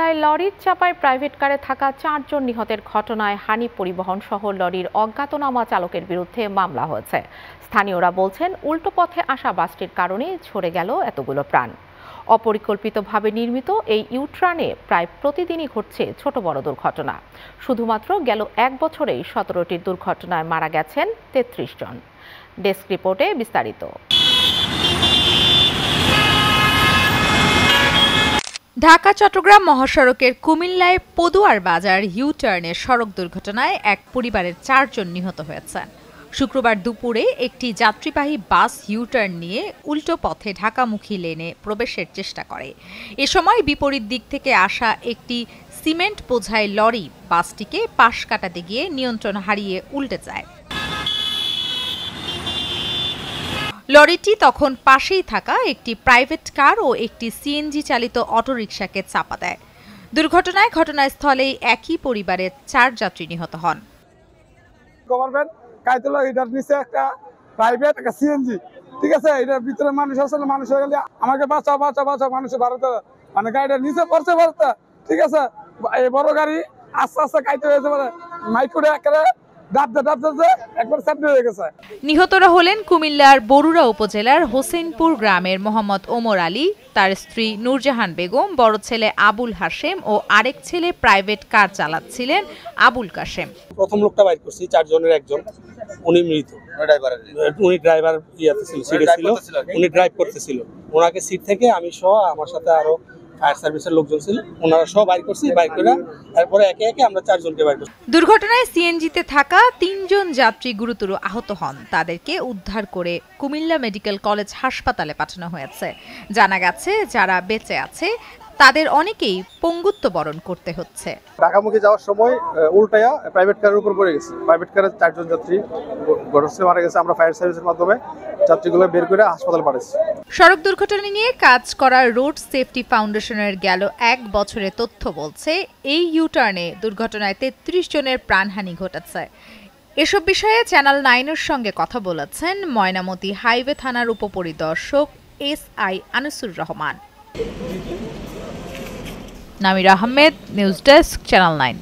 কুমিল্লায় লরির চাপায় প্রাইভেট কারে থাকা 4 জন নিহতের ঘটনায় হানিফ পরিবহন সহ লরির অজ্ঞাতনামা চালকের বিরুদ্ধে মামলা হয়েছে। স্থানীয়রা বলছেন উল্টো পথে আসা বাসটির কারণে ঝরে গেল এতগুলো প্রাণ। অপরিকল্পিতভাবে নির্মিত এই ইউটার্নে প্রায় প্রতিদিনই ঘটছে ছোট বড় দুর্ঘটনা। শুধুমাত্র গেল 1 বছরেই 17টির দুর্ঘটনায় মারা গেছেন 33 জন। ডেস্ক রিপোর্টে বিস্তারিত। ঢাকা চট্টগ্রাম মহাসড়কের কুমিল্লায় পদুয়ার বাজার ইউটার্নে সড়ক দুর্ঘটনায় এক পরিবারের 4 জন নিহত হয়েছে। শুক্রবার দুপুরে একটি যাত্রীবাহী বাস ইউটার্ন নিয়ে উল্টো পথে ঢাকামুখী লেনে প্রবেশের চেষ্টা করে। এ সময় বিপরীত দিক থেকে আসা একটি সিমেন্ট বোঝাই লরি বাসটিকে পাশ কাটাতে গিয়ে নিয়ন্ত্রণ হারিয়ে উল্টে যায়। লরিটি তখন পাশেই থাকা একটি প্রাইভেট কার ও একটি সিএনজি চালিত অটোরিকশাকে চাপা দেয়। দুর্ঘটনায় ঘটনাস্থলেই একই পরিবারের 4 যাত্রী নিহত হন। গভর্নমেন্ট কাইতলা এটার নিচে একটা প্রাইভেট একটা সিএনজি, ঠিক আছে, এটার ভিতরে মানুষ আসলে মানুষ হয়ে গেলে আমাকে বাঁচাও বাঁচাও বাঁচাও মানুষ ভারতে মানে গাড়িটার নিচে পড়ছে ভারতে, ঠিক আছে, এই বড় গাড়ি আস্তে আস্তে কাইতে হয়েছে মানে মাইক্রোডে একেবারে নিহতরা হলেন কুমিল্লার বরুড়া উপজেলার হোসেনপুর গ্রামের মোহাম্মদ ওমর আলী, তার স্ত্রী নূরজাহান বেগম, বড় ছেলে আবুল হাশেম ও আরেক ছেলে প্রাইভেট কার চালাচ্ছিলেন আবুল কাশেম। প্রথম লোকটা বাইর করছি 4 জনের একজন, উনি মৃত, উনি ড্রাইভার উনি ড্রাইভ করতেছিল, ওনাকে সিট থেকে আমি সহ আমার সাথে আরো ফায়ার সার্ভিসের লোকজন ছিল, ওনারা সব বাইর করছি, বাইর করে তারপরে একে একে আমরা 4 জনকে বাইর করছি। দুর্ঘটনায় সিএনজিতে থাকা 3 জন যাত্রী গুরুতর আহত হন। তাদেরকে উদ্ধার করে কুমিল্লা মেডিকেল কলেজ হাসপাতালে পাঠানো হয়েছে। জানা গেছে যারা বেঁচে আছে তাদের অনেকেই পঙ্গুত্ব বরণ করতে হচ্ছে। ঢাকামুখী যাওয়ার সময় উল্টায়া প্রাইভেট কারের উপর পড়ে গেছে। প্রাইভেট কারের 4 জন যাত্রী ঘটনাস্থলে মারা গেছে। আমরা ফায়ার সার্ভিসের মাধ্যমে যাত্রীগুলো বের করে হাসপাতালে পাঠাচ্ছি। সড়ক দুর্ঘটনা নিয়ে কাজ করা রোড সেফটি ফাউন্ডেশনের গেল 1 বছরের তথ্য বলছে এই ইউটার্নে দুর্ঘটনায় 33 জনের প্রাণহানি ঘটেছে। এসব বিষয়ে চ্যানেল 9-এর সঙ্গে কথা বলেছেন ময়নামতি হাইওয়ে থানার উপপরিদর্শক SI Anisur Rahman. Namir Ahmed, news desk, channel 9।